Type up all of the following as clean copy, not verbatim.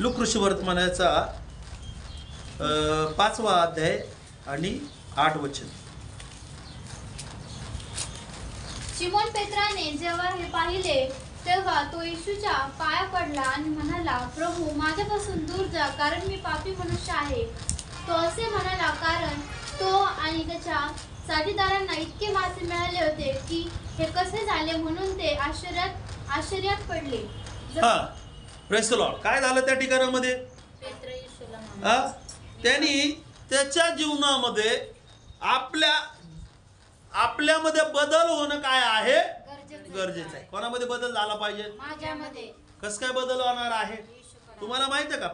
Look ऋषिवर्तमानाचा 5वा अध्याय आणि 8 वचन. शिमोन पेत्राने जेव्हा हे पाहिले तेव्हा तो येशूच्या पाया पडला आणि म्हणाला, प्रभू, माझ्यापासून दूर जा, कारण मी पापी मनुष्य आहे. तो असे म्हणाला कारण तो आणि त्याच्या साथीदारांना इतके मासे मिळाले होते की हे कसे झाले म्हणून ते आश्चर्यात पडले. Praise the Lord. काय झालं त्या ठिकाणामध्ये? त्यांनी त्याच्या जीवनामध्ये आपल्यामध्ये बदल होणं काय आहे? गरजेचं आहे. कोणामध्ये बदल झाला पाहिजे? माझ्यामध्ये. कसं काय बदल होणार आहे? तुम्हाला माहिती आहे का?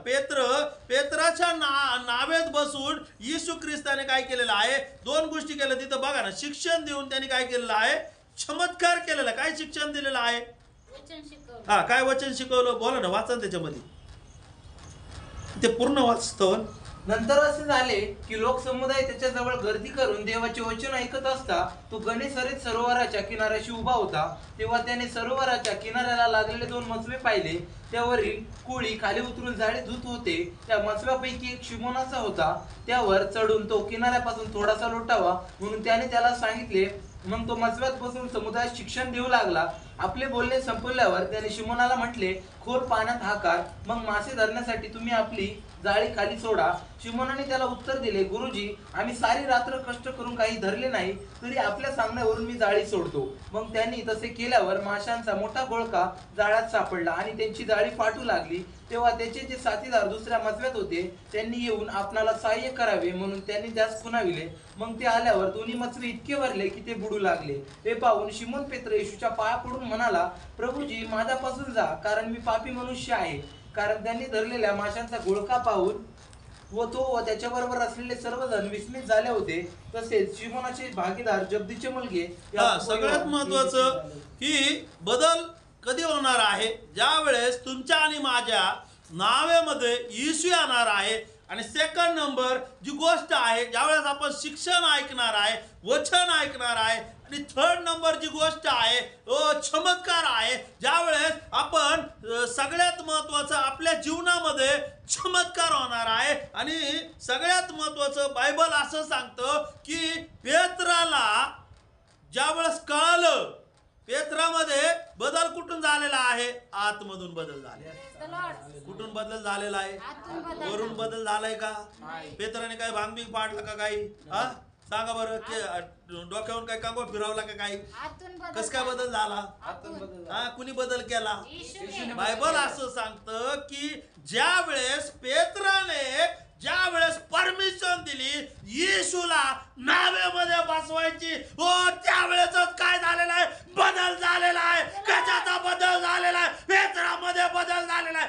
पेत्राच्या नावेत बसून येशू ख्रिस्ताने काय केलेलं आहे? 2 गोष्टी केल्या तिथं बघा ना. शिक्षण देऊन त्यांनी काय केलेलं आहे? चमत्कार केलेला. काय शिक्षण दिलेलं आहे? काय वचन शिकवलं? बोला ना, वाचा त्याच्यामध्ये, ते पूर्ण वाचतो. नंतर असे झाले की लोकसमुदाय त्याच्याजवळ गर्दी करून देवाचे वचन ऐकत असता तो गणेसरीत सरोवराच्या किनाऱ्याशी उभा होता. तेव्हा त्याने सरोवराच्या किनाऱ्याला लागलेले 2 मचवे पाहिले. त्यावरील कुळी खाली उतरून जाळे धुत होते. त्या मचव्यापैकी एक शिमोनाचा होता. त्यावर चढून तो किनाऱ्यापासून थोडासा लोटावा म्हणून त्याने त्याला सांगितले. मग तो मचव्यात बसून समुदायात शिक्षण देऊ लागला. आपले बोलणे संपल्यावर त्याने शिमोनाला म्हटले, खोल पाण्यात हाकार, मग मासे धरण्यासाठी तुम्ही आपली जाळी खाली सोडा. शिमोनाने त्याला उत्तर दिले, गुरुजी, आम्ही सारी रात्र कष्ट करून काही धरले नाही, तरी आपल्या सांगण्यावरून मी जाळी सोडतो. मग त्यांनी तसे केल्यावर माशांचा मोठा गोळका जाळ्यात सापडला आणि त्यांची जाळी फाटू लागली. तेव्हा त्याचे जे साथीदार दुसऱ्या मचव्यात होते त्यांनी येऊन आपणाला सहाय्य करावे म्हणून त्यांनी त्यास खुणाविले. मग ते आल्यावर दोन्ही मचवे इतके भरले की ते बुडू लागले. हे पाहून शिमोन पेत्र येशूच्या पाया पडून म्हणाला, प्रभूजी, माझ्यापासून जा, कारण मी पापी मनुष्य आहे. कारण त्यांनी धरलेल्या माशांचा गोळका पाहून व तो व त्याच्याबरोबर असलेले सर्वजण विस्मित झाले होते. तसेच शिमोनाचे भागीदार जब्दीचे मुलगे. सगळ्यात महत्वाचं की बदल कधी होणार आहे? ज्या वेळेस तुमच्या आणि माझ्या नावेमध्ये येशू येणार आहे. आणि सेकंड नंबर जी गोष्ट आहे, ज्यावेळेस आपण शिक्षण ऐकणार आहे, वचन ऐकणार आहे. आणि थर्ड नंबर जी गोष्ट आहे चमत्कार आहे. ज्यावेळेस आपण सगळ्यात महत्वाचं आपल्या जीवनामध्ये चमत्कार होणार आहे. आणि सगळ्यात महत्वाचं बायबल असं सांगतं की पेत्राला ज्यावेळेस कळलं, पेत्रामध्ये बदल कुठून झालेला आहे? आतमधून बदल झालेला. कुठून बदल झालेला आहे? वरून बदल झालाय का? पेत्राने काय भांगबिंग पाडला का काही? सांगा बरं. डोक्यावरून काय कांगवा फिरवला का काही? कस काय बदल झाला? कुणी बदल केला? बायबल असं सांगतं की ज्या वेळेस पेत्राने ज्या वेळेस परमिशन दिली येशूला नावेमध्ये बसवायची, त्यावेळेसच काय झालेला आहे? बदल झालेला आहे. कशाचा बदल झालेला आहे? पेत्रामध्ये बदल झालेला आहे.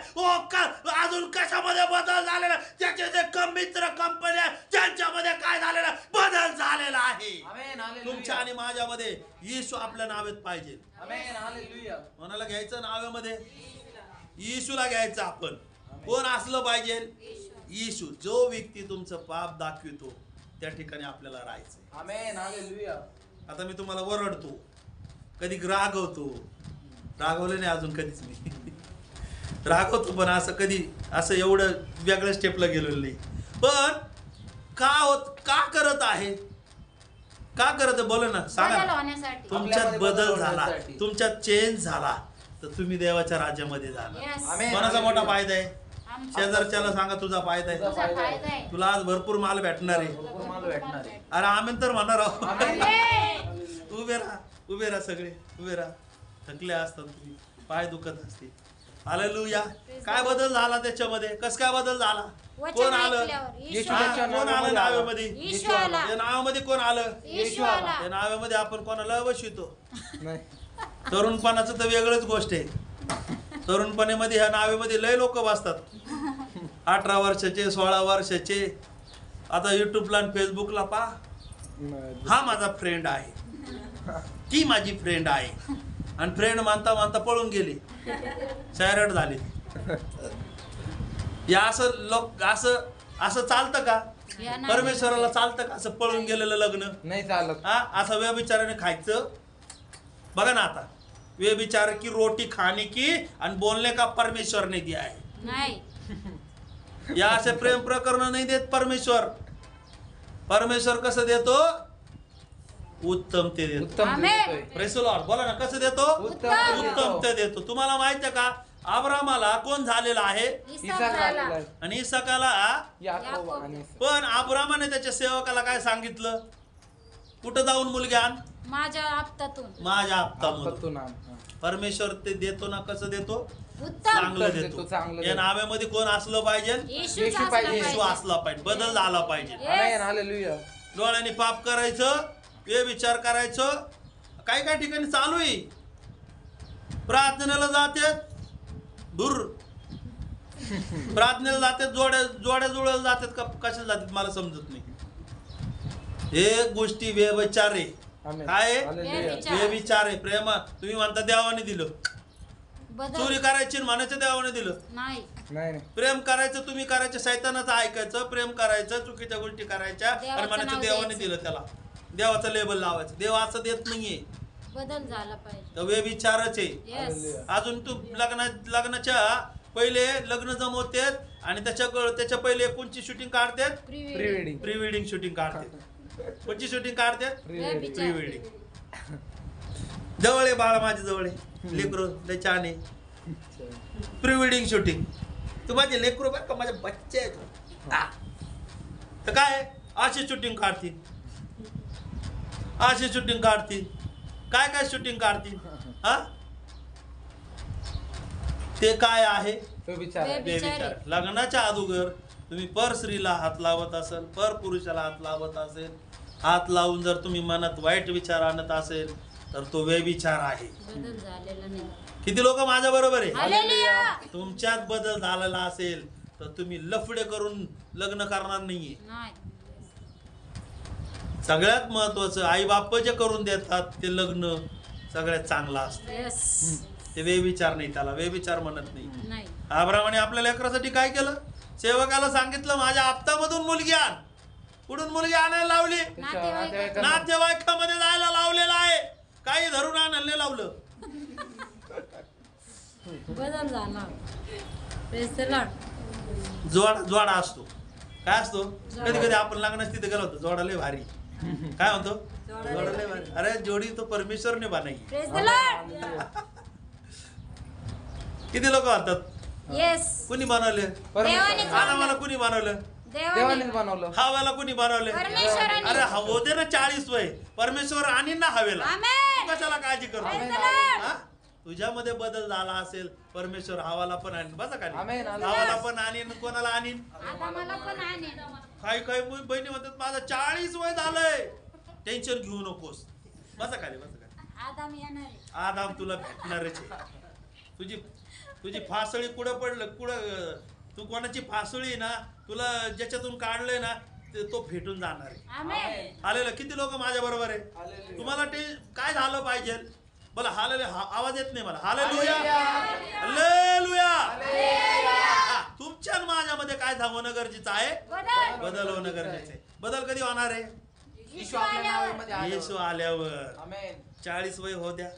अजून कशामध्ये बदल झालेला आहे? त्याचे जे मित्र कंपन्या त्यांच्यामध्ये काय झालेला बदल झालेला आहे. तुमच्या आणि माझ्यामध्ये येशू आपल्या नावेत पाहिजे. कोणाला घ्यायचं नावेमध्ये? येशूला घ्यायचं. आपण कोण असलं पाहिजे? येशू. जो व्यक्ती तुमचं पाप दाखवितो त्या ठिकाणी आपल्याला राहायचं. आमेन, हालेलुया. आता मी तुम्हाला ओरडतो, कधी रागवतो, रागवलं नाही अजून कधीच मी रागवतो, पण असं कधी असं एवढं वेगळ्या स्टेपला गेलेलं नाही. पण का करत आहे? का करत आहे? बोला ना, सांगा. तुमच्यात बदल झाला, तुमच्यात चेंज झाला तर तुम्ही देवाच्या राज्यामध्ये जाणार. कोणाचा मोठा फायदा आहे? शेजारच्याला सांगा तुझा फायदा आहे. तुला आज भरपूर माल भेटणार आहे. अरे आम्ही तर म्हणणार आहोत. उभे राहा सगळे, उभे राहा. थकले असतात तुम्ही, पाय दुखत असते. हालेलुया. काय बदल झाला त्याच्यामध्ये? कस काय बदल झाला? कोण आलं? कोण आलं नावेमध्ये? या नावामध्ये कोण आलं? या नावामध्ये आपण कोणाला बसवितो? तरुणपणाचं तर वेगळंच गोष्ट आहे. तरुणपणेमध्ये ह्या नावेमध्ये लय लोक बसतात. 18 वर्षाचे, 16 वर्षाचे. आता युट्यूबला आणि फेसबुकला पहा, हा माझा फ्रेंड आहे, ती माझी फ्रेंड आहे. आणि फ्रेंड मानता मानता पळून गेली, सायरट झाली. या असं चालतं का? परमेश्वराला चालतं का असं पळून गेलेलं लग्न? नाही चालत. असं व्यभिचाराने खायचं? बघा ना, आता व्यभिचार की रोटी खाने की आणि बोलने का परमेश्वर ने दिया है. या असे प्रेम प्रकरण नाही देत परमेश्वर. परमेश्वर कसं देतो? उत्तम ते देतो. उत्तम आमेन. देतोय. Praise the Lord. बोला ना, कसं देतो? उत्तम उत्तम ते देतो. तुम्हाला माहिती आहे का अब्रामाला कोण झालेला आहे? इसाक झालेला आहे. आणि इसाकाला. याकोब आणि पण अब्रामाने त्याच्या सेवकाला काय सांगितलं? कुठं जाऊन मुलगी आण? माझ्या आपतातून. माझ्या हप्तामधून. आपत्तून आण. हा. परमेश्वर ते देतो ना, कसं देतो? उत्तम. चांगलं उत्तम देतो. देतो, चांगलं या देतो. नाव्यामध्ये कोण असलं पाहिजे? येशूच येशू असला पाहिजे. येशू पाहिजे. असला पाहिजे. बदल झाला पाहिजे. आमेन. हालेलुया. डोळ्यांनी पाप करायचं, हे विचार करायचं. काही काही ठिकाणी चालू आहे. प्रार्थनेला जाते दूर, प्रार्थनेला जातात, जोड्या जुळायला जातात का कशाला जातात मला समजत नाही. हे गोष्टी व्यभिचार आहे. आमेन. काय आहे? हालेलुया. व्यभिचार आहे. प्रेम तुम्ही म्हणता देवाने दिलं. बदल चोरी करायची आणि म्हणायचं देवाने दिलं. नाही. नाही नाही. प्रेम करायचं तुम्ही करायचं, सैतानाचं ऐकायचं, प्रेम करायचं, चुकीच्या गोष्टी करायच्या आणि देवाचं म्हणायचं नाव देवाने द्यायचं. दिलं. त्याला देवाचं लेबल लावायचं. देव असं देत नाहीये. बदल झाला पाहिजे. तर व्यभिचारच आहे. येस. हालेलुया. अजून तू लग्नाच्या पहिले लग्न जमवतेत आणि त्याच्या पहिले कोणची शूटिंग काढतात? Pre wedding. Pre wedding shooting काढतात. कोणची शूटिंग काढतात? Pre wedding. Wedding. Pre wedding. जवळ आहे बाळा, माझ्या जवळ आहे. लेकरू लय छान आहे. Pre wedding shooting. तू माझे लेकरू बरं का, माझे बच्चे आहेत. हा. तर काय अशी शूटिंग काढतील, अशी शूटिंग काढतील, काय काय शूटिंग काढतील. हा, ते काय आहे? व्यभिचार. व्यभिचार. लग्नाच्या अगोदर तुम्ही पर स्त्रीला हात लावत असेल, पर पुरुषाला हात लावत असेल, हात लावून जर तुम्ही मनात वाईट विचार आणत असेल तर तो व्यभिचार आहे. बदल झालेला नाही. किती लोक माझ्या बरोबर आहे? हालेलुया. तुमच्यात बदल झालेला असेल तर तुम्ही लफडे करून लग्न करणार नाहीये. नाही. सगळ्यात महत्वाचं आई बाप जे करून देतात ते लग्न सगळ्यात चांगलं असतं. येस. ते व्यभिचार नाही, त्याला व्यभिचार म्हणत नाही. नाही. अब्रामाने आपल्या लेकरासाठी काय केलं? सेवकाला सांगितलं माझ्या हप्तामधून मुलगी आण. कुठून मुलगी आणायला लावली? नातेवाईकामध्ये जायला लावलेलं आहे. काही धरून आणायला नाही लावलं. बदल झाला. Praise the Lord. जोडा असतो. काय असतो? कधी कधी आपण लग्नास तिथे गेलो होतो, जोडा लय भारी. काय म्हणतो? जोडा लय भारी. अरे जोडी तो परमेश्वरने बनाई. Praise the Lord. किती लोक म्हणतात येस. कुणी बनवले? देवाने आदामाला कुणी बनवलं? देवानेच बनवलं. हव्याला कुणी बनवले? परमेश्वराने. अरे हो दे ना 40 वय. परमेश्वर आणि ना हवेला. आमेन. तू कशाला काळजी करतो? Praise the Lord. हा? तुझ्यामध्ये बदल झाला असेल, परमेश्वर हवाला पण आणीन. बसा खाली. आमेन. हवाला पण आणीन, कोणाला आणीन? आदामाला पण आणेल. काही काही बहिणी म्हणतात माझं 40 वय झालंय. टेन्शन घेऊ नकोस. बसा खाली, बसा खाली. आदाम येणार आहे. आदाम तुला भेटणारच आहे. तुझी फासळी कुठं पडलं, कुठं तू कोणाची फासळी आहे ना, तुला ज्याच्यातून काढलंय ना तो भेटून जाणार आहे. आमेन. आलेलं किती लोक माझ्या बरोबर आहे? हालेलुया. तुम्हाला ते काय झालं पाहिजे? बोला हालेलुया. आवाज येत नाही मला. हालेलुया. हालेलुया. हा, तुमच्या आणि माझ्यामध्ये काय होणं गरजेचं आहे? बदल. बदल होणं गरजेचं आहे. बदल कधी होणार आहे? येशू आपल्या नावामध्ये आल्यावर. येशू आल्यावर. आमेन. 40 वय हो द्या,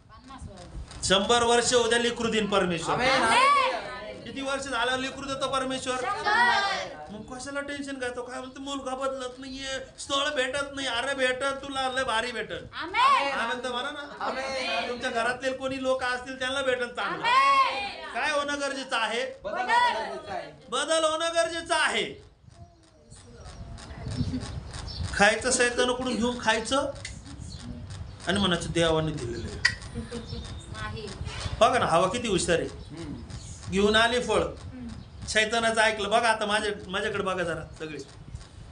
50 वर्ष. 100 वर्ष हो द्या, लेकरू दिन परमेश्वर. आमेन. आमेन. किती वर्ष झाल्यावर लेकरू देतो परमेश्वर? 100. मग कशाला टेन्शन घेतो? काय म्हणतो मुलगा बदलत नाहीये, स्थळ भेटत नाही. अरे भेटत, तुला लय भारी भेटत. आमेन. आनंद म्हणा ना. आमेन. तुमच्या घरातले कोणी लोक असतील त्यांना भेटत चांगलं. आमेन. काय होणं गरजेचं आहे? बदल गरजेचा आहे. बदल होणं गरजेचं आहे. खायचं सैतानाकडून घेऊन खायचं आणि म्हणायचं देवाने दिलेलं आहे. नाही. बघा ना, हवा किती हुशार आहे. हम्म. घेऊन आली फळ, शैतानाचं ऐकलं. बघा आता माझ्याकडे बघा जरा सगळे.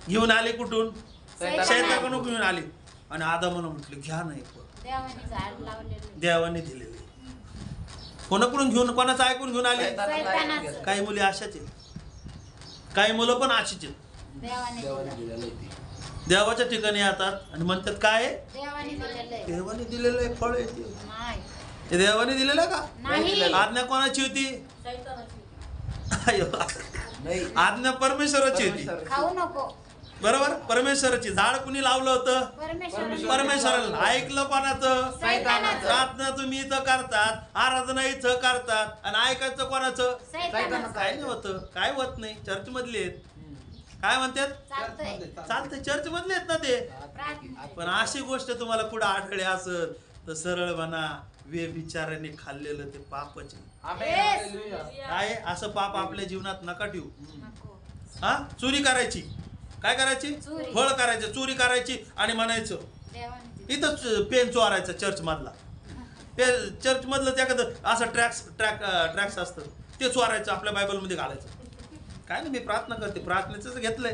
घेऊन आले कुठून? शैतानाकडून घेऊन आली. आणि आदामानं म्हटलं घ्या नाही फळ, देवाने झाड लावलेलं. देवाने दिलेले. कोणाकडून घेऊन, कोणाचं ऐकून घेऊन आले? सैतानाचं. काही मुली अशाच आहेत, काही मुलं पण अशीच आहेत. देवाने देवाने दिलं. दिलेलं आहे ते. देवाच्या ठिकाणी येतात आणि म्हणतात काय आहे? देवाने दिलेलं आहे. देवाने दिलेलं आहे फळ आहे ते. नाही. हे देवाने दिलेलं का? नाही. आज्ञा कोणाची होती? सैतानाची. अय्यो. नाही. आज्ञा परमेश्वराची होती. परमेश्वर. खाऊ नको. बरोबर. परमेश्वराची झाड कुणी लावलं होतं? परमेश्वर परमेश्वराला. ऐकलं कोणाचं? सैतानाचं. प्रार्थना तुम्ही इथं करतात, आराधना इथं करतात, आणि ऐकायचं कोणाचं? सैतानाचं. काय नाही होतं, काय होत नाही. चर्च मधले आहेत, काय म्हणतात? चालतंय. चालतंय, चर्च मधले आहेत ना ते. प्रार्थना. पण अशी गोष्ट तुम्हाला कुठं आढळली असत तर सरळ म्हणा, व्यभिचाराने खाल्लेलं ते पापच आहे. आमेन. Yes. हालेलुया. काय असं पाप आपल्या जीवनात नका ठेवू. नको. हा, चोरी करायची. काय करायची? चोरी. फळ करायचं, चोरी करायची आणि म्हणायचं देवाने दिलं. इथंच पेन चोरायचा चर्च मधला. चर्च मधलं त्याकडं असं ट्रॅक्स असतं ते चोरायचं, आपल्या बायबल मध्ये घालायचं. काय नाही, मी प्रार्थना करते, प्रार्थनेच घेतलंय.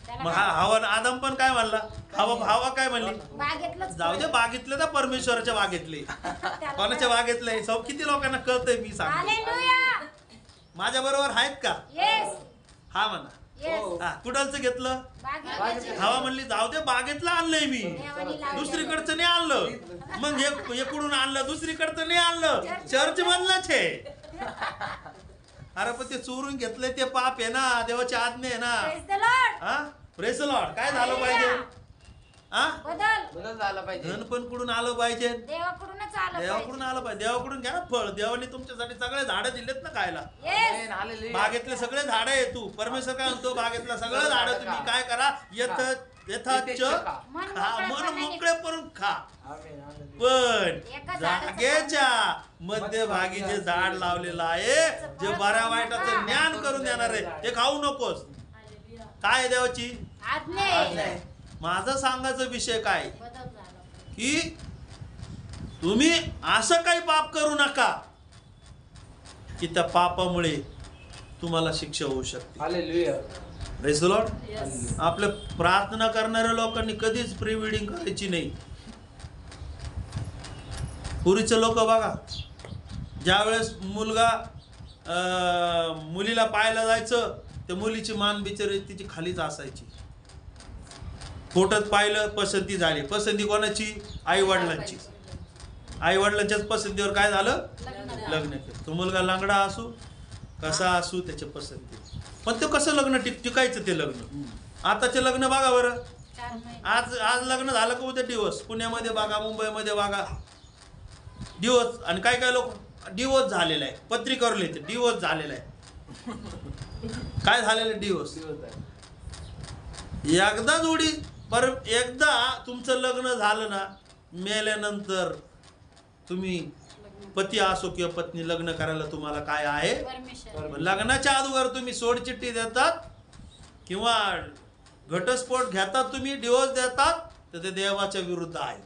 त्याला मग काय? हवा आदम पण काय म्हणला, हवा काय म्हणली? बागेतलंच जाऊ दे, बागेतले ना, परमेश्वराच्या बागेतले. कोणाच्या बागेतले? सब किती लोकांना कळतंय मी सांगतो. हालेलुया. माझ्या बरोबर आहेत का? येस. हा म्हणा. येस. हा, कुठलचं घेतलं? बागेतलंच. हवा म्हणली जाऊ दे, बागेतलं आणलंय मी, देवाने लावलेलं. दुसरीकडचं नाही आणलं. मग हे कुठून आणलं? दुसरीकडचं नाही आणलं, चर्च मधलंच आहे. अरे पण ते चोरून घेतलंय ते पाप आहे ना, देवाची आज्ञा आहे ना. Praise the Lord. हा, प्रेस लॉर्ड. काय झालं पाहिजे? हा, बदल झाला पाहिजे. धन पण कुठून आलं पाहिजे? देवाकडूनच आलं देवाकडून आलं पाहिजे. देवाकडून घ्या ना फळ. देवाने तुमच्यासाठी सगळे झाडं दिलेत ना खायला. येस. आमेन. हालेलुया. बागेतले सगळे झाडं आहे. तू परमेश्वर काय म्हणतो? बागेतलं सगळं झाडं तुम्ही काय करा? यथाच मन मोकळे करून खा. आमेन. हालेलुया. पण एका झाडाचं जागेच्या मध्यभागी जे झाड लावलेलं आहे, जे बऱ्या वाईटाचं ज्ञान करून देणार आहे, ते खाऊ नकोस. काय आहे देवाची आज्ञा आज्ञा आहे. आहे. माझा सांगायचा विषय काय बदल झाला. की तुम्ही असं काही पाप करू नका की त्या पापामुळे तुम्हाला शिक्षा होऊ शकते. हालेलुया. Praise the Lord. आपल्या प्रार्थना करणाऱ्या लोकांनी कधीच प्री वेडिंग करायची नाही. पूर्वीचे लोक बघा, ज्यावेळेस मुलीला पाहायला जायचं, त्या मुलीची मान बिचारी तिची खालीच असायची. फोटोत पाहिलं, पसंती झाली. पसंती कोणाची? आई वडिलांची. आई वडिलांच्याच पसंतीवर काय झालं? लग्न केलं. तो मुलगा लांगडा असू कसा असू, त्याच्या पसंती. पण ते कसं लग्न टिकायचं ते लग्न. आताचे लग्न बघा बरं, 4 महिने. आज लग्न झालं का उद्या डिवोर्स. पुण्यामध्ये बघा, मुंबईमध्ये बघा, डिवोर्स. आणि काय काय लोक डिवोर्स झालेला आहे, पत्रिकावर लिहिते डिवोर्स झालेला आहे. काय झालेलं आहे? डिवोर्स. एकदा जोडी एकदा तुमचं लग्न झालं ना, मेल्यानंतर तुम्ही पती असो किंवा पत्नी, लग्न करायला तुम्हाला काय आहे? परमेश्वर. लग्नाच्या अगोदर तुम्ही सोडचिठ्ठी देतात किंवा घटस्फोट घेतात, तुम्ही डिवोर्स देतात, तर ते देवाच्या विरुद्ध आहे.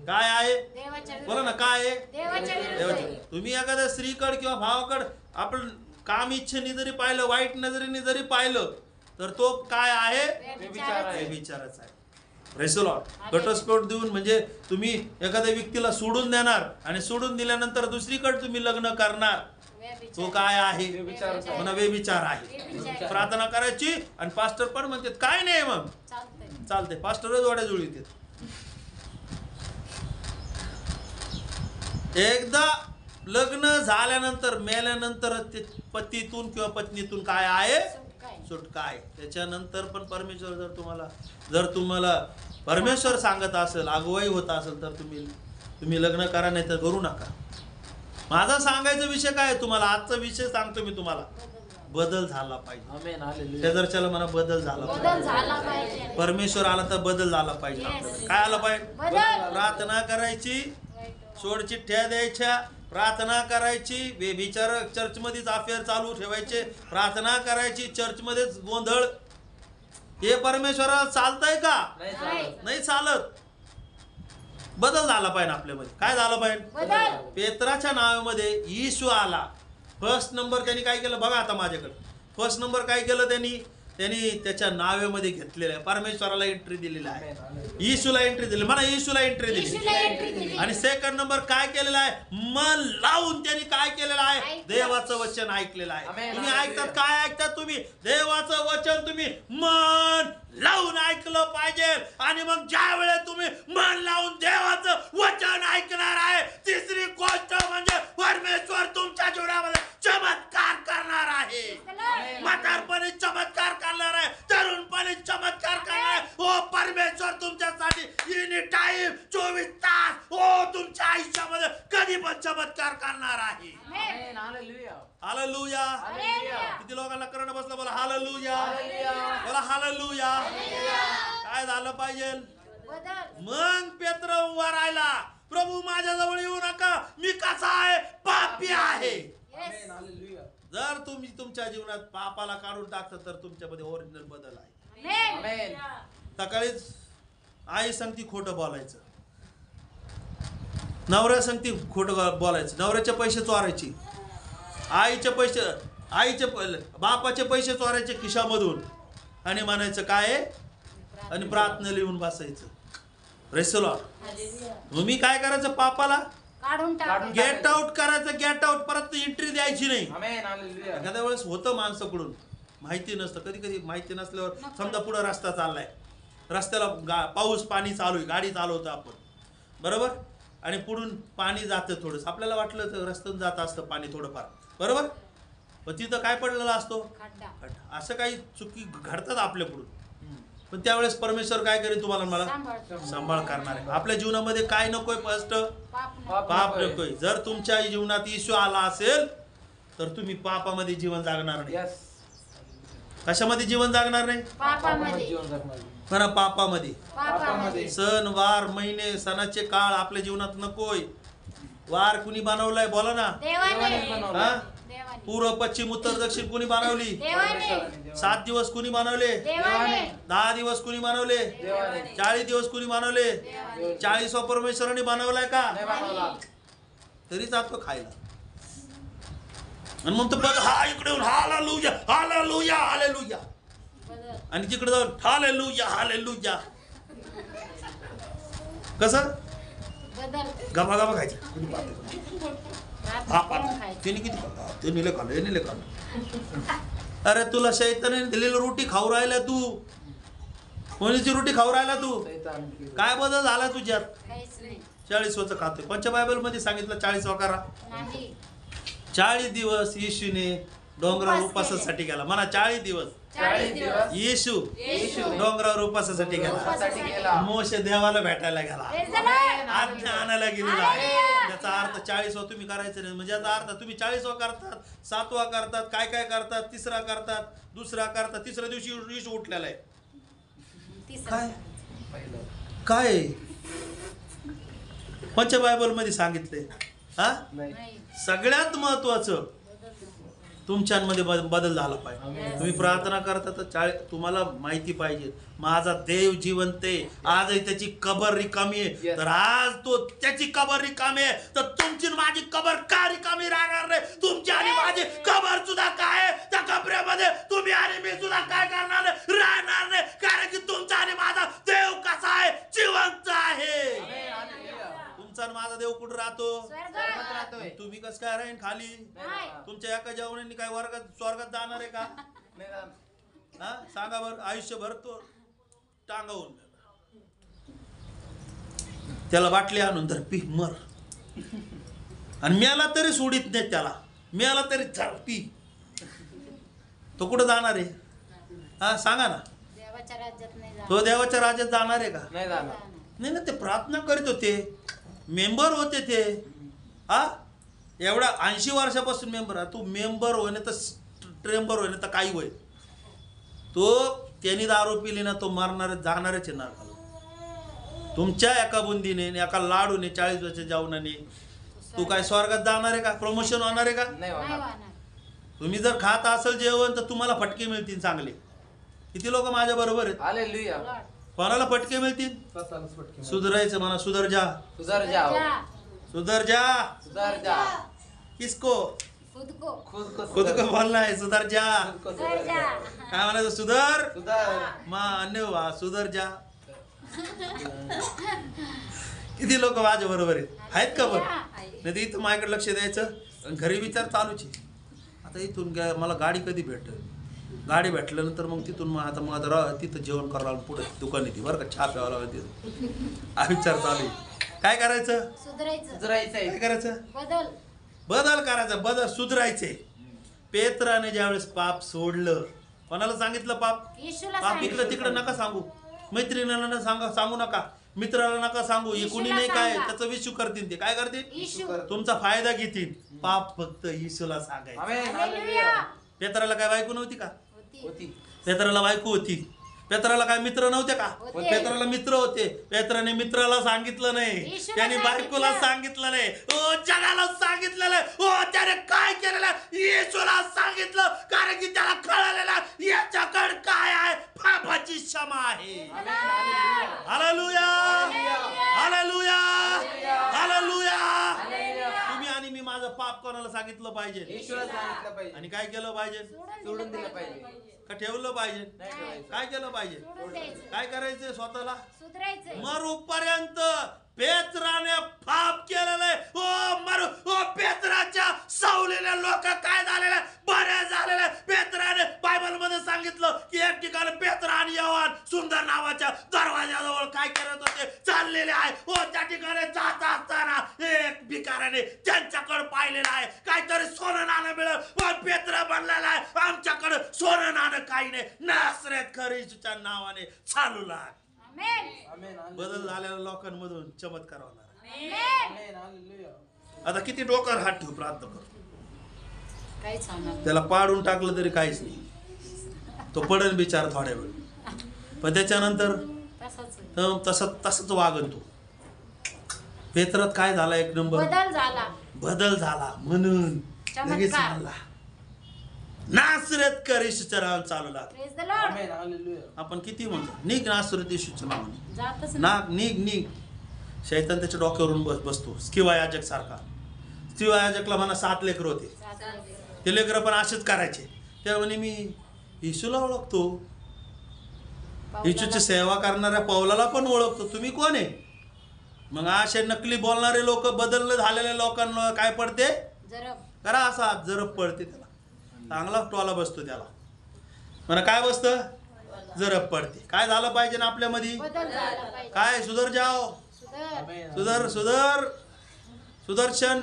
काय आहे? देवाच्या बोला ना, काय आहे? देवाच्या विरुद्ध देवाच्या. आहे. तुम्ही एखाद्या स्त्रीकड किंवा भावाकड आपण काम इच्छेने जरी पाहिलं, वाईट नजरेने जरी पाहिलं, तर तो काय आहे? व्यभिचारच आहे. व्यभिचारच आहे. Praise the Lord. घटस्फोट देऊन म्हणजे तुम्ही एखाद्या व्यक्तीला सोडून देणार आणि सोडून दिल्यानंतर दुसरीकडे तुम्ही लग्न करणार, व्यभिचार. तो काय आहे? व्यभिचारच आहे. म्हणा व्यभिचार आहे. व्यभिचार. प्रार्थना करायची आणि पास्टर पण म्हणतात काय नाही, मग चालतंय. चालते. पास्टरच वाड्या जुळीत. एकदा लग्न झाल्यानंतर, मेल्यानंतर ते पतीतून किंवा पत्नीतून काय आहे? सुटका आहे. सुटका आहे. त्याच्यानंतर पण परमेश्वर जर तुम्हाला परमेश्वर सांगत असेल, अगुवाई होत असेल, तर तुम्ही लग्न करा, नाही तर करू नका. माझा सांगायचा विषय काय आहे तुम्हाला? आजचा विषय सांगतो मी तुम्हाला. बदल झाला पाहिजे. आमेन. हालेलुया. शेजारच्याला म्हणा, बदल झाला बदल पाहिजे. झाला पाहिजे. परमेश्वर आला तर बदल झाला पाहिजे. Yes. आपल्याला काय आलं पाहिजे? बदल. प्रार्थना करायची, सोडचिठ्ठ्या द्यायच्या, प्रार्थना करायची, व्यभिचार चर्चमध्येच अफेअर चालू ठेवायचे, प्रार्थना करायची, चर्चमध्येच गोंधळ. हे परमेश्वराला चालतंय का? नाही चालत. नाही चालत. बदल झाला पाहिजे आपल्यामध्ये. काय झालं पाहिजे? बदल. पेत्राच्या नावामध्ये येशू आला. फर्स्ट नंबर त्यांनी काय केलं बघा. आता माझ्याकडे फर्स्ट नंबर काय केलं त्यांनी त्याच्या नावेमध्ये घेतलेलं आहे. परमेश्वराला एंट्री दिलेली आहे. येशूला एंट्री दिली. म्हणा, येशूला एंट्री येशूला एंट्री दिली. दिली. आणि सेकंड नंबर काय केलेला आहे? मन लावून त्यांनी काय केलेलं आहे? ऐकलं. देवाचं वचन ऐकलेलं आहे. आमेन. तुम्ही ऐकतात, काय ऐकतात तुम्ही? देवाचं वचन तुम्ही मन लावून ऐकलं पाहिजे. आणि मग ज्या वेळेस तुम्ही मन लावून देवाचं वचन ऐकणार आहे, तिसरी गोष्ट म्हणजे परमेश्वर तुमच्या जीवनामध्ये चमत्कार करणार आहे. म्हातारपणे चमत्कार करणार आहे, तरुणपणे चमत्कार करणार हालेलुया. हालेलुया. हालेलुया. किती लोकांना करणं बसलं बोला हालेलुया. हालेलुया. बोला हालेलुया. काय झालं पाहिजे बदल. मग पेत्र उभा राहिला, प्रभू माझ्याजवळ येऊ नका, मी कसा आहे, पापी आहे. Yes. हालेलुया. जर तुम्ही तुमच्या जीवनात पापाला काढून टाकता तर तुमच्यामध्ये ओरिजिनल बदल आहे. Amen. आमेन. सकाळीच आई सांगती खोटं बोलायचं, नवऱ्या सांगती खोटं बोलायचं, नवऱ्याचे पैसे चोरायचे, आईचे बापाचे पैसे चोरायचे खिशामधून आणि म्हणायचं काय आहे? आणि प्रार्थना लिहून बसायचं. Praise the Lord. तुम्ही काय करायचं? पापाला काढून टाक. गेट आउट करायचं, गेट आउट. परत एंट्री द्यायची नाही. आमेन. हालेलुया. एखाद्या वेळेस होतं माणसाकडून, माहिती नसतं, कधी कधी माहिती नसल्यावर समजा पुढं रस्ता चाललाय, रस्त्याला पाऊस पाणी चालू आहे, गाडी चालवतो आपण बरोबर, आणि पुढून पाणी जातं थोडंसं, आपल्याला वाटलं तर रस्त्यातून जात असतं पाणी थोडंफार बरोबर, पण तिथं काय पडलेला असतो? खड्डा. असं काही चुकी घडतात आपल्याकडून. पण त्यावेळेस परमेश्वर काय करेल? तुम्हाला मला सांभाळ. सांभाळ करणार आहे. आपल्या जीवनामध्ये काय नकोय? फर्स्ट पाप नको. पाप नकोय. जर तुमच्या जीवनात येशू आला असेल तर तुम्ही पापामध्ये जीवन जगणार नाही. यस. कशामध्ये जीवन जगणार नाही? पापामध्ये. जीवन जगणार. म्हणा पापामध्ये. पापामध्ये. सण वार महिने सणाचे काळ आपल्या जीवनात नकोय. वार कुणी बनवलाय? बोला ना. देवाने. बनवलं. हा? देवाने. पूर्व पश्चिम उत्तर दक्षिण कुणी बनवली? देवाने. 7 दिवस कुणी बनवले? देवाने. 10 दिवस कुणी बनवले? देवाने. 40 दिवस कुणी बनवले? 40 परमेश्वरांनी बनवलाय का? नाही बनवला. तरी जातो खायला. आणि मग तो बघ, हा इकडे येऊन हालेलुया हालेलुया हालेलुया, बदल. आणि तिकडे जाऊन हालेलुया हालेलुया. कसं? बदल. गबा गबा खायचं. प्रार्थना करून खायचं. तिने किती खाल्लं? ते निले खाल्लं, हे निले खाल्लं. अरे तुला शैताने दिलेली रोटी खाऊ राहिला तू, कोणीची रोटी खाऊ राहिला तू? शैतान केलं. काय बदल झाला तुझ्यात? काहीच नाही. 40 वचं खातोय. पंच बायबल मध्ये सांगितलं 40 वकारा. नाही. 40 दिवस येशूने डोंगरावर उपासासाठी गेला. म्हणा 40 दिवस 40 दिवस. येशू येशू डोंगरावर उपासासाठी गेला. उपासासाठी गेला. मोशे देवाला भेटायला गेला, Praise the Lord. आज्ञा आणायला गेलेला. हालेलुया. त्याचा अर्थ 40 तुम्ही करायचं नाही. म्हणजे याचा अर्थ तुम्ही 40 करतात, 7 करतात, काय काय करतात, 3 करतात, 2 करतात, 3ऱ्या दिवशी येशू उठलेला आहे. तिसरं. काय पहिलं. काय पंच बायबल मध्ये सांगितले? हा, नाही. नाही. सगळ्यात महत्वाचं बदल. तुमच्यामध्ये बदल झाला पाहिजे. आमेन. तुम्ही प्रार्थना करता तर तुम्हाला माहिती पाहिजे माझा देव जिवंत आहे. आजही त्याची कबर रिकामी आहे. Yes. तर आज तो त्याची कबर रिकामी आहे, तर तुमची माझी कबर का रिकामी राहणार नाही? तुमची आणि माझी कबर सुद्धा काय आहे? त्या कबरेमध्ये तुम्ही आणि मी सुद्धा काय करणार नाही? राहणार नाही. कारण की तुमचा आणि माझा देव कसा आहे? जिवंत आहे. आमेन. हालेलुया. तुमचा आणि माझा देव कुठं राहतो? स्वर्गात. राहतोय. तुम्ही कसं काय राहीन खाली? नाही. तुमच्या एका जेवणाने काय स्वर्गात जाणार आहे का? नाही जाणार. हा, सांगा बरं. आयुष्यभर तो टांगावून त्याला बाटली आणून धर पी मर, आणि मेला तरी सोडित नाही त्याला, मेला तरी चल पी. तो कुठं जाणार आहे? हा सांगा ना. देवाच्या राज्यात नाही जाणार. तो देवाच्या राज्यात जाणार आहे का? नाही जाणार. नाही ना. ते प्रार्थना करीत होते, मेंबर होते ते. हा, एवढ्या 80 वर्षापासून मेंबर. तू मेंबर होय ना तर ट्रेंबर होय ना तर काही होय, तो त्यांनी दारू पिली ना तो मारणार जाणारच आहे नरकाला. तुमच्या एका बुंदीने एका लाडूने 40 वर्ष जेवणाने तू काय स्वर्गात जाणार आहे का? प्रमोशन होणार आहे का? नाही नाही होणार. वाहणार. तुम्ही जर खात असेल जेवण तर तुम्हाला फटके मिळतील चांगले. किती लोक माझ्या बरोबर आहेत? हालेलुया. Lord. कोणाला फटके मिळतील? स्वतःलाच पटकन. सुधरायचं म्हणा. सुधर जा, सुधार जाओ. जा. सुधर जा. सुधार जा. किसको? खुद को. खुद को खुद सुधार. को बोलना है सुधर जा. खुद को सुधर जा. काय म्हणायचं? सुधर सुधार. मान्य वा, सुधर जा. किती लोक माझ्या बरोबर आहेत का? बरं नाही तर इथं माझ्याकडे लक्ष द्यायचं. आणि घरी विचार चालूच आहे. आता इथून मला गाडी कधी भेटेल? गाडी भेटल्यानंतर मग तिथून मग आता तिथं जेवण करायला पुढे दुकान येते बरं का, चहा प्यावा लागेल तिथं. हा विचार चालू आहे. काय करायचं? सुधरायचं. सुधारायचंय. काय करायचं? बदल. बदल करायचा. बदल सुधरायचे. पेत्राने ज्यावेळेस पाप सोडलं, कोणाला सांगितलं पाप? येशूला पाप इकडं सांगितलं. तिकडं नका सांगू, मैत्रिणींना सांगू नका. मित्राला नका सांगू, हे कुणी नाही काय सांगा. त्याचं विश्व करतील, ते काय करतील, येशू तुमचा फायदा घेतील. पाप फक्त येशूला सांगायचं. आमेन. हालेलुया. पेत्राला काय बायको नव्हती का? होती. होती. पेत्राला बायको होती. पेत्राला काय मित्र नव्हते का? होते. पेत्राला मित्र होते. पेत्राने मित्राला सांगितलं नाही, येशूला त्याने बायकोला सांगितलं नाही, ओ जगाला सांगितलं नाही, ओ त्याने काय केलेलं, येशूला सांगितलं, कारण की त्याला कळलेलं याच्याकडे काय आहे, पापाची क्षमा आहे. Hallelujah, hallelujah, hallelujah. तुम्ही आणि मी माझं पाप कोणाला सांगितलं पाहिजे येशूला सांगितलं पाहिजे आणि काय केलं पाहिजे, सोडून दिलं पाहिजे. का ठेवलं पाहिजे, नाही ठेवायचं. काय केलं पाहिजे, सोडून द्यायचं. काय करायचंय, स्वतःला सुधारायचंय. मरूपर्यंत पेत्राने पाप केलेलं आहे. ओ मरू, ओ पेत्राच्या सावलेल्या लोक काय झालेले, बरे झालेले. पेत्राने बायबल मध्ये सांगितलं की एक ठिकाणी पेत्रा आणि योहान सुंदर नावाच्या दरवाजाजवळ काय करत होते, चाललेले आहे. ओ त्या ठिकाणी जात असताना एक भिकाऱ्याने त्यांच्याकडे पाहिलेलं आहे, काहीतरी सोनं नाणं मिळेल. पण पेत्रा बनलेला आहे, आमच्याकडे सोनं नाणं काही नाही. नासरेत खरीच्या नावाने चालू लाग. आमेन. आमेन. बदल झालेल्या लोकांमधून चमत्कार होणार. आमेन. आमेन. हालेलुया. आता किती डोक्यावर हात ठेवू, प्रार्थना कर. काहीच होणार. त्याला पाडून टाकलं तरी काहीच नाही, तो पडेल बिचारा थोड्या वेळ, पण त्याच्यानंतर तसंच आहे. तसंच वागन तो. पेत्रात काय झाला, एक नंबर बदल झाला म्हणून चमत्कार. लगेच म्हणला नासरेत कर येशूच्या नावाने चालू लागला. Praise the Lord. Amen. Hallelujah. आपण किती म्हणतो, निघ नासरेत येशूच्या नावाने, जातच निघ. शैतान त्याच्या डोक्यावरून बसतो, स्किवा याजक सारखा. स्किवा याजकला म्हणा 7 लेकर होते, ते लेकर पण असेच करायचे. त्यामुळे मी येशूला ओळखतो, येशूची सेवा करणाऱ्या पावलाला पण ओळखतो, तुम्ही कोण आहे? मग असे नकली बोलणारे लोक, बदलले झालेल्या लोकांना काय पडते, करा असा जरब पडते, त्याला चांगला टोला बसतो, त्याला म्हणा काय बसतं, जरब पडते. काय झालं पाहिजे ना आपल्यामध्ये, काय सुधर जाओ, आमेन. सुदर्शन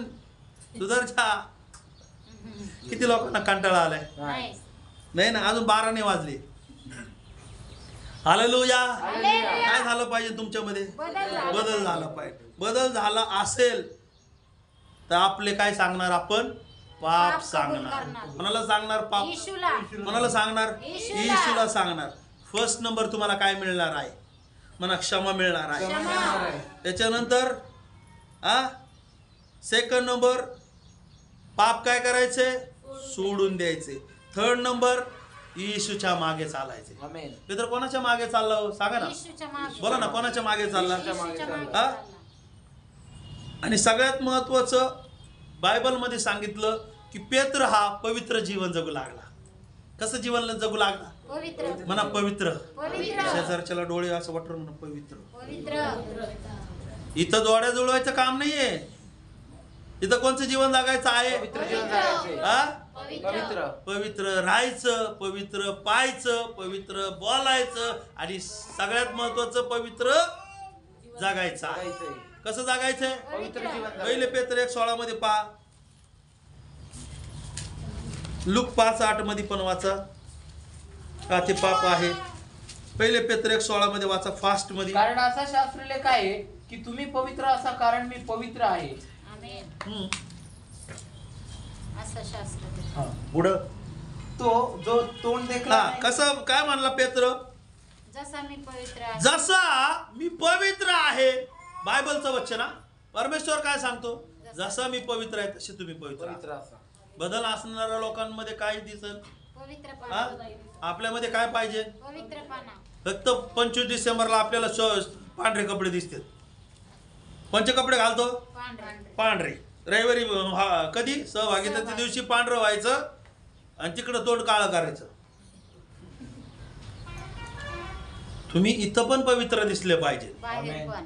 सुधर जा. किती लोकांना कंटाळा आलाय, नाही ना, अजून 12 नाही वाजले. हालेलुया. काय झालं पाहिजे तुमच्यामध्ये, बदल झाला पाहिजे. बदल झाला असेल तर आपले काय सांगणार, आपण पाप सांगणार. कोणाला सांगणार, पाप कोणाला सांगणार, येशूला सांगणार. फर्स्ट नंबर तुम्हाला काय मिळणार आहे, म्हणा क्षमा मिळणार आहे. त्याच्यानंतर सेकंड नंबर पाप काय करायचे, सोडून द्यायचे. थर्ड नंबर येशूच्या मागे चालायचे. आमेन. मित्र कोणाच्या मागे चाललं सांगा ना, बोला ना, कोणाच्या मागे चालला. हा? आणि सगळ्यात महत्वाचं बायबलमध्ये सांगितलं की पेत्र हा पवित्र जीवन जगू लागला. कसं जीवन जगू लागला, म्हणा पवित्र. शेजारच्याला डोळे असं वाटून म्हणा पवित्र. इथं जोड्या जुळवायचं काम नाहीये, इथं कोणचं जीवन जगायचं आहे, पवित्र जीवन जगायचंय. हा? पवित्र. पवित्र राहायचं, पवित्र पाहायचं, पवित्र बोलायचं आणि सगळ्यात महत्वाचं पवित्र जगायचं आहे. जगायचंय. कसं जगायचंय, पवित्र जीवन जगायचंय. पहिले पेत्र 1:16 मध्ये पहा, लूक 5:8 मध्ये पण वाचा, का ते पाप आहे. पहिले पेत्र 1:16 मध्ये वाचा, फास्ट मध्ये. कारण असा शास्त्रलेख आहे की तुम्ही पवित्र असा, कारण मी पवित्र आहे. हम्म. शास्त्र पुढं तो जो तोंड देखला हा, नाही, कसं काय म्हणला पेत्र, जसा मी पवित्र आहे. जसा मी पवित्र आहे. बायबलचं वचन हा. परमेश्वर काय सांगतो, जसा मी पवित्र आहे तसे तुम्ही पवित्र पवित्र आहात. असा. बदल असणाऱ्या लोकांमध्ये काय दिसल, पवित्रपणा. हा? आपल्यामध्ये काय पाहिजे, पवित्रपणा. फक्त 25 डिसेंबरला आपल्याला पांढरे कपडे दिसतात. कोणते कपडे घालतो, पांढरे. रविवारी कधी सहभागितेच्या दिवशी पांढरं व्हायचं आणि तिकडं तोंड काळं करायचं. तुम्ही इथं पण पवित्र दिसले पाहिजे, बाहेर पण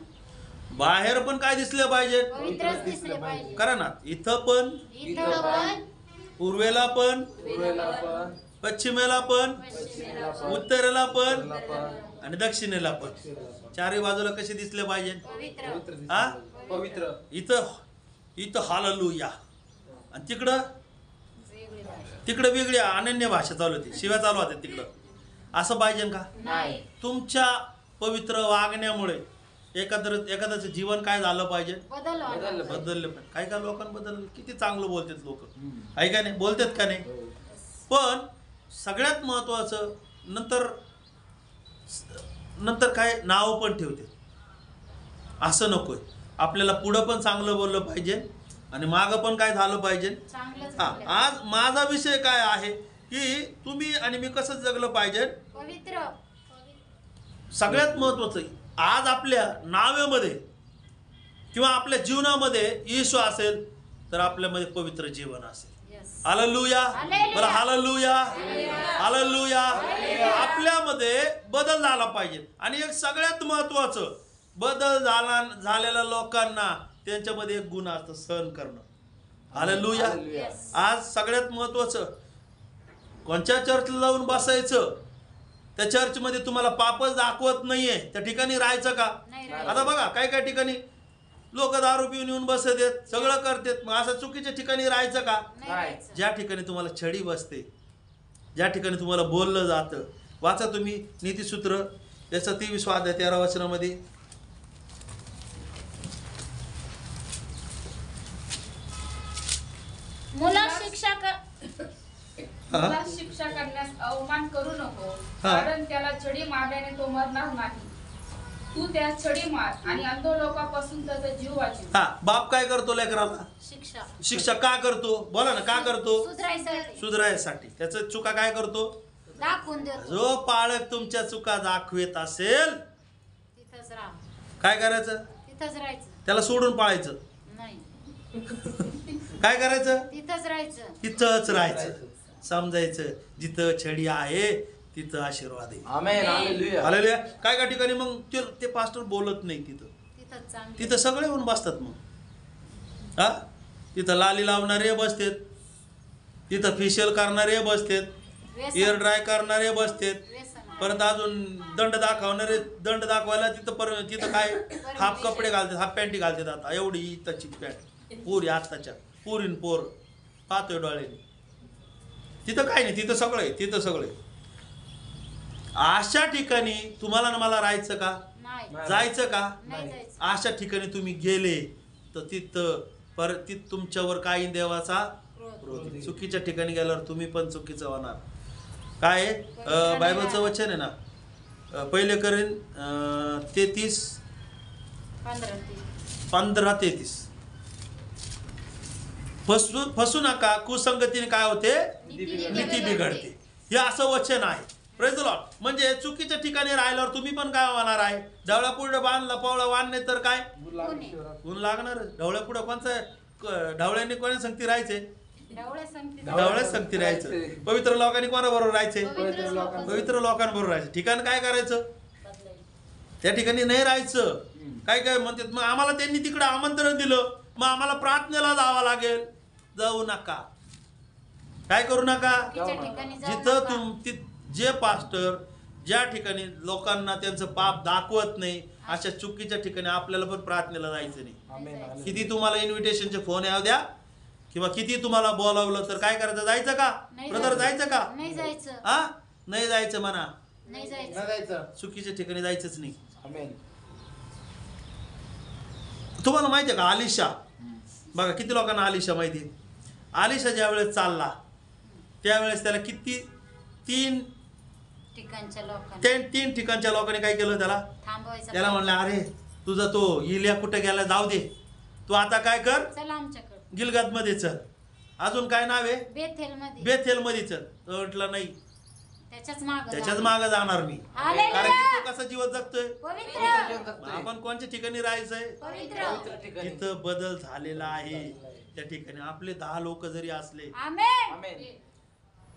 बाहेर पण काय दिसले पाहिजे, पवित्रच दिसले पाहिजे. करा ना. इथं पण, इथं पण, पूर्वेला पण, पूर्वेला पण, पश्चिमेला पण, पश्चिमेला पण, उत्तरेला पण उत्तरेला पण, आणि दक्षिणेला पण. चारही बाजूला कसे दिसले पाहिजे, पवित्र. पवित्र दिसले हा? पाहिजे. पवित्र. इथं हालेलुया आणि तिकडं वेगळी भाषा. तिकडं वेगळी अनन्य भाषा चालू होती, शिव्या चालू होत्या तिकडं. असं पाहिजे का, नाही. तुमच्या पवित्र वागण्यामुळे एखाद्याचं जीवन काय झालं पाहिजे, बदल व्हायला. बदललं पाहिजे. काही काही लोकांबद्दल किती चांगलं बोलतात लोक, आहे का नाही, बोलतात का नाही. पण सगळ्यात महत्वाचं नंतर काय नाव पण ठेवते. असं नकोय. आपल्याला पुढं पण चांगलं बोललं पाहिजे आणि मागं पण काय झालं पाहिजे. चांगलंच हा, बोलले. आज माझा विषय काय आहे की तुम्ही आणि मी कसं जगलं पाहिजे. पवित्र. सगळ्यात महत्वाचं आज आपल्या नावेमध्ये किंवा आपल्या जीवनामध्ये येशू असेल तर आपल्यामध्ये पवित्र जीवन असेल. Yes. हालेलुया. हालेलुया. बरं, हालेलुया, हालेलुया. आपल्यामध्ये बदल झाला पाहिजे. आणि एक सगळ्यात महत्वाचं बदल झालेल्या लोकांना त्यांच्यामध्ये एक गुण असतं, सहन करणं. हालेलुया. Yes. आज सगळ्यात महत्वाचं कोणत्या चर्चला जाऊन बसायचं, त्या चर्चमध्ये तुम्हाला पापच दाखवत नाहीये त्या ठिकाणी राहायचं का. नाही आता बघा काही ठिकाणी लोक दारू पिऊन येऊन बसत आहेत, सगळं करतात, मग असं चुकीच्या ठिकाणी राहायचं का. राहायचं. ज्या ठिकाणी तुम्हाला छडी बसते, ज्या ठिकाणी तुम्हाला बोललं जातं. वाचा तुम्ही नीतिसूत्र याचा 23 अध्याय 13 वचनामध्ये. मुला शिक्षा करण्यास अवमान करू नको, कारण त्याला छडी मारल्याने तो मरणार नाही. तू त्या छडी मार आणि अंध लोकांपासून त्याचा जीव वाचव. हा, बाप काय करतो लेकराला. शिक्षा. शिक्षा का करतो, बोला ना, का करतो. सुधारायसाठी. सुधारायसाठी. त्याचं चुका काय करतो. दाखवून देतो. जो पालक तुमच्या चुका दाखवित असेल तिथंच राहा. काय करायचं, तिथंच राहायचं. त्याला सोडून पाळायचं. नाही. काय करायचं, तिथंच राहायचं. तिथंच राहायचं. समजायचं जिथं छडी आहे तिथं आशीर्वाद आहे. आमेन. हालेलुया. हालेलुया. काय ठिकाणी मग ते पास्टर बोलत नाही तिथं, तिथंच चांगलं. तिथं सगळे येऊन बसतात. मग हा, तिथं लाली लावणारे बसतात, तिथं फेशियल करणारे बसतात, एअर ड्राय करणारे बसतात, व्यसन. परत अजून दंड दाखवणारे दंड दाखवायला तिथं काय हाफ कपडे घालतात, हाफ पॅन्टी घालतात. आता एवढी इथंची पॅन्ट पुरी आत्ताच्या पुरीन पोर पाहतोय डोळ्याने. तिथं काय नाही, तिथं सगळं आहे, तिथं सगळं आहे. अशा ठिकाणी तुम्हाला ना मला राहायचं का, नाही. जायचं का. नाही जायचं. अशा ठिकाणी तुम्ही गेले तर तिथं परत तिथं तुमच्यावर काही देवाचा क्रोध. चुकीच्या ठिकाणी गेल्यावर तुम्ही पण चुकीचं होणार. काय आहे? बायबलचं वचन आहे ना, पहिले करीन 33 15-33. फसू नका, कुसंगतीने काय होते, नीती बिघडते. हे असं वचन आहे. Praise the Lord. म्हणजे चुकीच्या ठिकाणी राहिल्यावर तुम्ही पण काय होणार आहे. ढवळ्या पुढे बांधला पावळा वाढणे तर काय ऊन लागणार. ढवळ्या पुढे कोणचं, ढवळ्यांनी कोणा संगती राहायचे, ढवळ्याच संगती राहायचं. पवित्र लोकांनी कोणाबरोबर राहायचे, पवित्र लोकांबरोबर राहायचं. ठिकाण काय करायचं, त्या ठिकाणी नाही राहायचं. काय काय म्हणतात, मग आम्हाला त्यांनी तिकडे आमंत्रण दिलं, मग आम्हाला प्रार्थनेला जावं लागेल. जाऊ नका, काय करू नका. जिथं जे पास्टर ज्या ठिकाणी लोकांना त्यांचं पाप दाखवत नाही अशा चुकीच्या ठिकाणी आपल्याला पण प्रार्थनेला जायचं नाही. किती तुम्हाला इन्व्हिटेशनचे फोन याव द्या किंवा किती तुम्हाला बोलावलं तर काय करायचं, जायचं का ब्रदर, जायचं का. नाही जायचं. हा, नाही जायचं म्हणा. नाही जायचं. चुकीच्या ठिकाणी जायचंच नाही. आमेन. तुम्हाला माहिती आहे का आलिशा, बघा किती लोकांना आलिशा माहिती आहे. आलिशा ज्या वेळेस चालला त्यावेळेस त्याला किती तीन ठिकाणच्या लोकांनी काय केलं, त्याला थांबवायचं. त्याला म्हणलं, अरे तुझा तो इलिया कुठे गेला, जाऊ दे, तू आता काय कर, चला आमच्याकडे गिलगाद मध्ये चल. अजून काय नाव आहे, बेथेल मध्ये चल. तर म्हटलं नाही, त्याच्याच माग जाणार मी. कारण की तो कसा जीवन जगतोय. आपण कोणत्या ठिकाणी राहायचंय, तिथं बदल झालेला आहे. त्या ठिकाणी आपले 10 लोक जरी असले,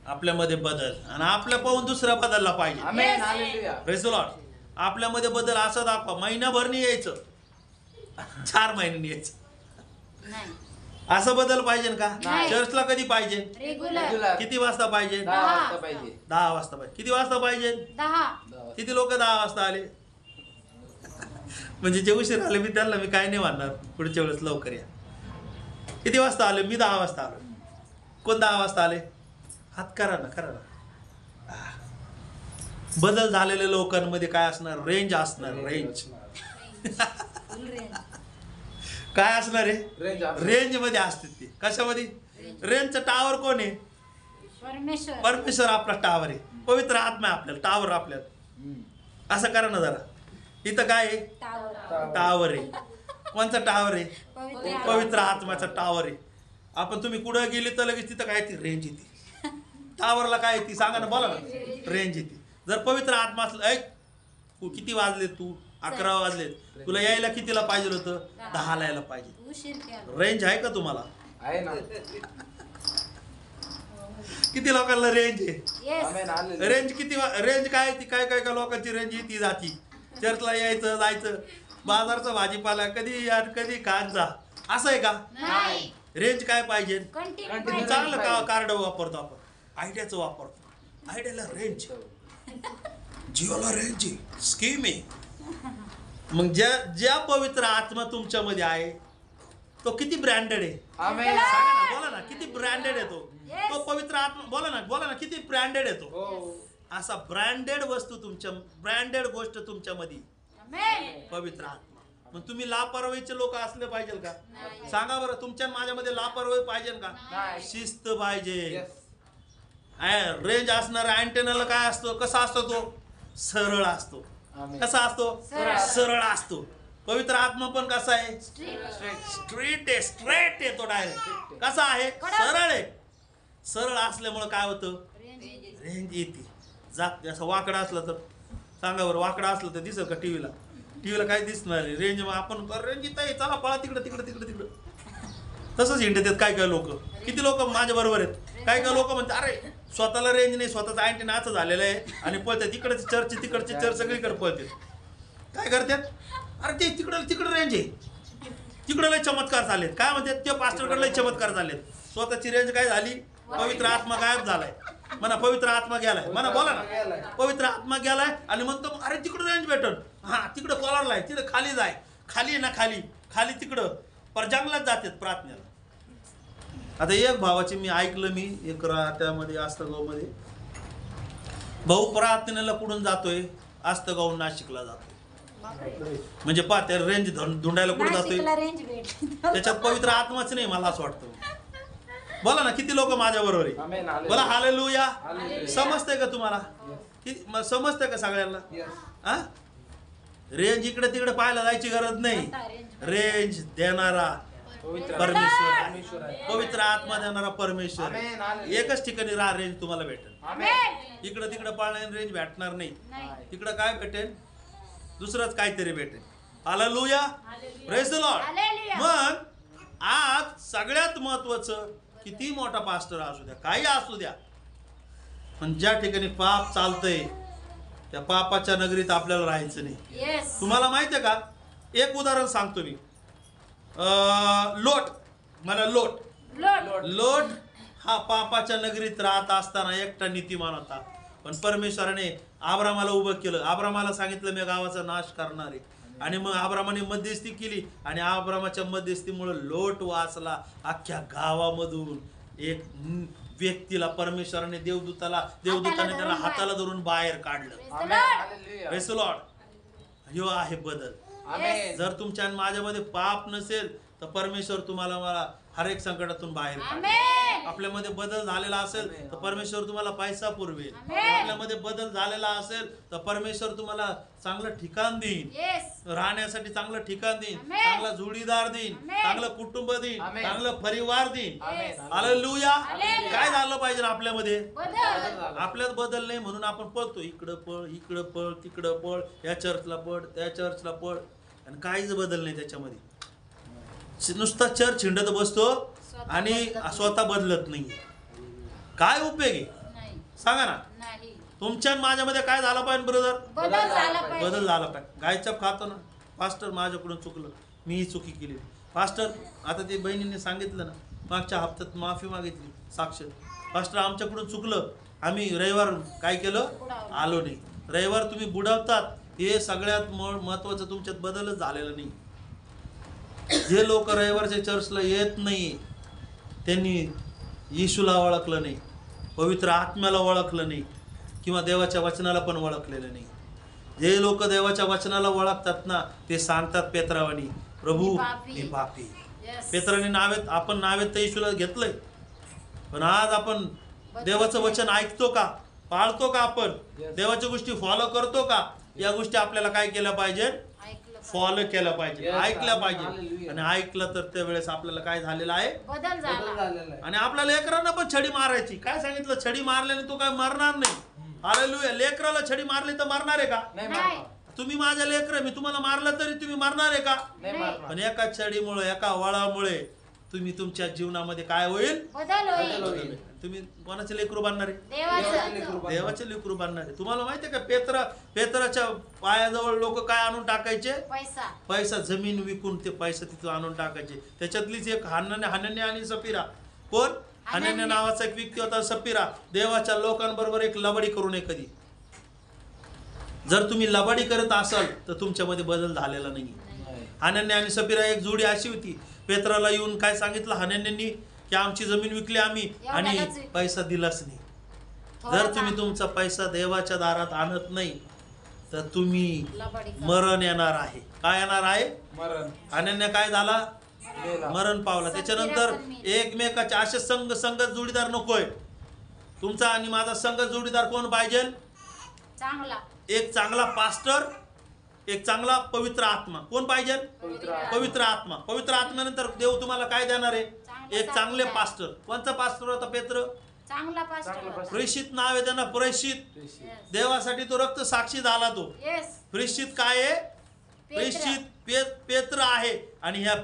आपल्यामध्ये बदल, आणि आपल्या पाहून दुसरा बदलला पाहिजे. आमेन. हालेलुया. Praise the Lord. आपल्यामध्ये बदल असा दाखवा, महिनाभर नाही यायचं, 4 महिन्यांनी यायचं. असं बदल पाहिजे का. चर्चला कधी पाहिजे, रेग्युलर. किती वाजता पाहिजे, 10 वाजता पाहिजे. 10 वाजता पाहिजे. किती वाजता पाहिजे, 10. किती लोक 10 वाजता आले. म्हणजे जे उशीर आले मी त्यांना मी काय नाही म्हणणार, पुढच्या वेळेस लवकर या. किती वाजता आले, मी 10 वाजता आलो. कोण 10 वाजता आले, हात करा ना, करा ना. बदल झालेल्या लोकांमध्ये काय असणार, रेंज असणार, रेंज. काय असणार आहे? रेंज रेंज मध्ये असते ते. कशामध्ये? रेंजचं टावर कोण आहे? परमेश्वर आपला टावर आहे. पवित्र आत्मा आहे आपल्याला, टावर आपल्याला. असं करा ना जरा. इथं काय आहे? टावर आहे. कोणचा टावर आहे? पवित्र आत्म्याचा टावर आहे. आपण तुम्ही कुठं गेले तर लगेच तिथं काय ती रेंज येते. टावरला काय येते सांगा ना, बोला ना. रेंज येते. जर पवित्र आत्मा असलं, ऐक किती वाजले तू? 11 वाजलेत. तुला यायला कितीला पाहिजे होतं? 10ला यायला पाहिजे. रेंज आहे का तुम्हाला? आहे ना. किती लोकांना रेंज आहे? आमेन. हालेलुया. रेंज किती? रेंज काय ती? काय काय काय लोकांची रेंज येते जाती. चर्चला यायचं जायचं, बाजारचा भाजीपाला कधी या कधी खात जा, असं आहे का? नाही. रेंज काय पाहिजे? Continue चांगलं पाहिजे. कार्ड वापरतो आपण, आयडियाचं वापरतो. आयडियाला रेंज, जिओला रेंज स्कीम आहे. मग ज्या पवित्र आत्मा तुमच्यामध्ये आहे तो किती ब्रँडेड आहे? आमेन. सांगा ना, बोला ना, किती ब्रँडेड आहे तो? तो पवित्र आत्मा, बोला ना किती ब्रँडेड आहे तो? हो. असा ब्रँडेड वस्तू तुमच्या, ब्रँडेड गोष्ट तुमच्यामध्ये पवित्र आत्मा. मग तुम्ही लापरवाहीचे लोक असले पाहिजे का? सांगा बरं, तुमच्या माझ्यामध्ये लापरवाही पाहिजे का? नाही. शिस्त पाहिजे. Yes. रेंज असणार अँटेनाला काय असतो? कसा असतो तो? सरळ असतो. आमेन. कसा असतो? सरळ असतो. पवित्र आत्मा पण कसा आहे? Straight. स्ट्रेट आहे. स्ट्रेट आहे तो डायरेक्ट. कसा आहे? सरळ आहे. सरळ असल्यामुळे काय होतं? रेंज येते. जात असं वाकडा असलं तर सांगा बरं, वाकडा असलं तर दिसेल का टीव्हीला? टीव्हीला काय दिसणार आहे? रेंज. मग आपण रेंज येत आहे, चला पळा तिकडं तिकडं तिकडं तिकडं. तसंच हिंडत आहेत काय काय लोक. किती लोक माझ्या बरोबर आहेत? काय काय लोक म्हणतात अरे स्वतःला रेंज नाही, स्वतःचा अँटेना असं झालेलं आहे आणि पळतात तिकडची चर्च तिकडची चर्च सगळीकडे पळतात. काय करतात? अरे ते तिकडं रेंज आहे, तिकडं लय चमत्कार झालेत. काय म्हणतात ते? पास्टरकडे लय चमत्कार झालेत. स्वतःची रेंज काय झाली? पवित्र आत्मा गायब झालाय. म्हणा पवित्र आत्मा गेलाय. म्हणा, बोला ना, पवित्र आत्मा गेलाय. आणि म्हणतो अरे तिकडं रेंज भेटल. हा तिकडं कॉलरला आहे, तिकडं खाली जाय. खाली ना, खाली खाली तिकडं पर जंगलात जातात प्रार्थनेला. आता एक भावाचे मी ऐकलं, मी एक त्यामध्ये आस्तगावमध्ये भाऊ प्रार्थनेला कुठून जातोय? आस्तगाव नाशिकला जातोय. म्हणजे पहा त्या रेंज धुंडायला कुठे जातोय? त्याच्यात पवित्र आत्माच नाही मला असं वाटतं. बोला ना, किती लोक माझ्या बरोबर आहे? आमेन. हालेलुया. बोला हालेलुया. हालेलुया. समजतंय का तुम्हाला? समजतंय का सगळ्यांना? Yes. हा? रेंज इकडे तिकडे पाहायला जायची गरज नाही. रेंज देणारा परमेश्वर आहे. पवित्र आत्मा देणारा परमेश्वर आहे. आमेन. हालेलुया. एकच ठिकाणी रेंज तुम्हाला भेटेल. आमेन. इकडे तिकडे पाळण्याने रेंज भेटणार नाही. इकडं काय भेटेल? दुसरंच काहीतरी भेटेल. हालेलुया. Praise the Lord. मग आज सगळ्यात महत्वाचं, किती मोठा पास्टर असू द्या, काही असू द्या, पण ज्या ठिकाणी पाप चालतंय त्या पापाच्या नगरीत आपल्याला राहायचं नाही. तुम्हाला माहिती आहे का? एक उदाहरण सांगतो मी. लोट, मला लोट हा पापाच्या नगरीत राहत असताना एकटा नीतिमान होता. पण परमेश्वराने आब्रामाला उभं केलं. आब्रामाला सांगितलं मी गावाचा नाश करणार आहे. आणि मग आब्रामाने मध्यस्थी केली आणि आब्रामाच्या मध्यस्थीमुळे लोट वाचला. अख्ख्या गावामधून एक व्यक्तीला परमेश्वराने देवदूताने त्याला हाताला धरून बाहेर काढलं. आमेन. हालेलुया. Praise the Lord. ह्यो आहे बदल. आमेन. जर तुमच्या आणि माझ्यामध्ये पाप नसेल तर परमेश्वर तुम्हाला मला हर एक संकटातून बाहेर काढेल. आपल्यामध्ये बदल झालेला असेल तर परमेश्वर तुम्हाला पैसा पुरवेल. आपल्यामध्ये बदल झालेला असेल तर परमेश्वर तुम्हाला चांगलं ठिकाण देईन, राहण्यासाठी चांगलं ठिकाण देईन, चांगला जोडीदार देईन, चांगलं कुटुंब देईन, आमेन. चांगलं परिवार देईन. आमेन. हालेलुया. काय झालं पाहिजे आपल्यामध्ये? बदल. आपल्यात बदल नाही म्हणून आपण पळतो. इकडं पळ तिकडं पळ, या चर्चला पळ त्या चर्चला पळ, आणि काहीच बदल नाही त्याच्यामध्ये. नुसता चर्च हिंडत बसतो आणि स्वतः बदलत नाही. काय उपयोग आहे सांगा ना? तुमच्या माझ्यामध्ये काय झालं पाहिजे ब्रदर? बदल झाला पाहिजे. गायचप खातो ना, पास्टर माझ्याकडून चुकलं, मी ही चुकी केली. पास्टर आता ते बहिणीने सांगितलं ना, मागच्या हप्त्यात माफी मागितली साक्ष. पास्टर आमच्याकडून चुकलं, आम्ही रविवार काय केलं? आलो नाही. रविवार तुम्ही बुडवतात हे सगळ्यात महत्वाचं. तुमच्यात बदलच झालेला नाही. जे लोक रविवारच्या चर्चला येत नाही त्यांनी येशूला ओळखलं नाही, पवित्र आत्म्याला ओळखलं नाही, किंवा देवाच्या वचनाला पण ओळखलेलं नाही. जे लोक देवाच्या वचनाला ओळखतात ना ते सांगतात पेत्रावानी, प्रभू मी पापी. मी पापी. Yes. पेत्राने आपण नावेत तर येशूला घेतलंय, पण आज आपण देवाचं वचन ऐकतो का, पाळतो का, आपण देवाच्या गोष्टी फॉलो करतो का? या गोष्टी आपल्याला काय केल्या पाहिजे, ऐकलं फॉलो केल्या पाहिजे, Yes, ऐकल्या amen, पाहिजे. hallelujah. आणि ऐकलं तर त्यावेळेस आपल्याला काय झालेलं आहे, बदल बदल झाला. झालेला आहे. आणि आपल्या लेकरांना पण छडी मारायची. काय सांगितलं, छडी मारल्याने तो काय मरणार नाही. हालेलुया. लेकराला छडी मारली तर मरणार आहे का? नाही नाही. मारणार. तुम्ही माझ्या लेकर, मी तुम्हाला मारलं तरी तुम्ही मरणार आहे का? नाही नाही. मारणार. पण एका छडीमुळे, एका वळामुळे तुम्ही तुमच्या जीवनामध्ये काय होईल, बदल बदल होईल. होईल. तुम्ही कोणाचे लेकरू बांधणार आहे, देवाचं. देवाचे लेकरू बांधणार आहे. तुम्हाला माहिती आहे का, पेत्राच्या पायाजवळ लोक काय आणून टाकायचे, पैसा. पैसा, जमीन विकून ते पैसा तिथं आणून टाकायचे. त्याच्यातलीच एक हनन्या आणि सफिरा. कोण? हनन्या नावाचा एक व्यक्ती होता, सफिरा. देवाच्या लोकांबरोबर एक लबाडी करू नये कधी. जर तुम्ही लबाडी करत असाल तर तुमच्यामध्ये बदल झालेला नाही. नाही. हनन्या आणि सफिरा एक जोडी अशी होती. पेत्राला येऊन काय सांगितलं हनन्यांनी, की आमची जमीन विकली आम्ही आणि एवढ्यालाच विकली. पैसा दिलाच नाही. थोडा जर तुम्ही तुमचा पैसा देवाच्या दारात आणत नाही तर तुम्ही लबाडी कर. मरण येणार आहे. काय येणार आहे? मरण. अनन्या काय झाला, मेला. मरण पावला. त्याच्यानंतर पण मी. एकमेकाचे असे संगत जोडीदार नकोय. तुमचा आणि माझा संगत जोडीदार कोण पाहिजे? चांगला. एक चांगला पास्टर, एक चांगला पवित्र आत्मा. कोण पाहिजे? पवित्र आत्मा. पवित्र आत्मा. पवित्र आत्म्यानंतर देव तुम्हाला काय देणार आहे? चांगला एक चांगले साथीदार. पास्टर. कोणता पास्टर होता पेत्र? चांगला पास्टर चांगला होता. पास्टर. प्रेषित नाव आहे त्यांना, प्रेषित. पेशी. Yes. देवासाठी तो रक्त साक्षी झाला. तो Yes. प्रेषित काय आहे? पेत्र. प्रेषित पेत्र आहे. आणि ह्या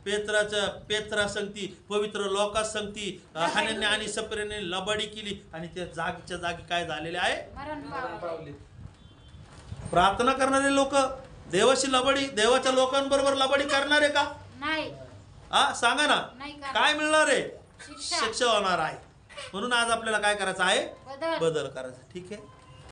पेत्रा संगती, पवित्र लोका संगती हनन्या आणि सफिराने लबाडी केली आणि त्या जागीच्या जागी काय झालेले आहे? मरण मरण पावले. पावले. प्रार्थना करणारे लोक देवाची लबाडी, देवाच्या लोकांबरोबर लबाडी करणारे का? नाही. हा, सांगा ना. नाही करणार. काय मिळणार आहे? शिक्षा. शिक्षा होणार आहे. म्हणून आज आपल्याला काय करायचं आहे? बदल. बदल करायचा. ठीक आहे.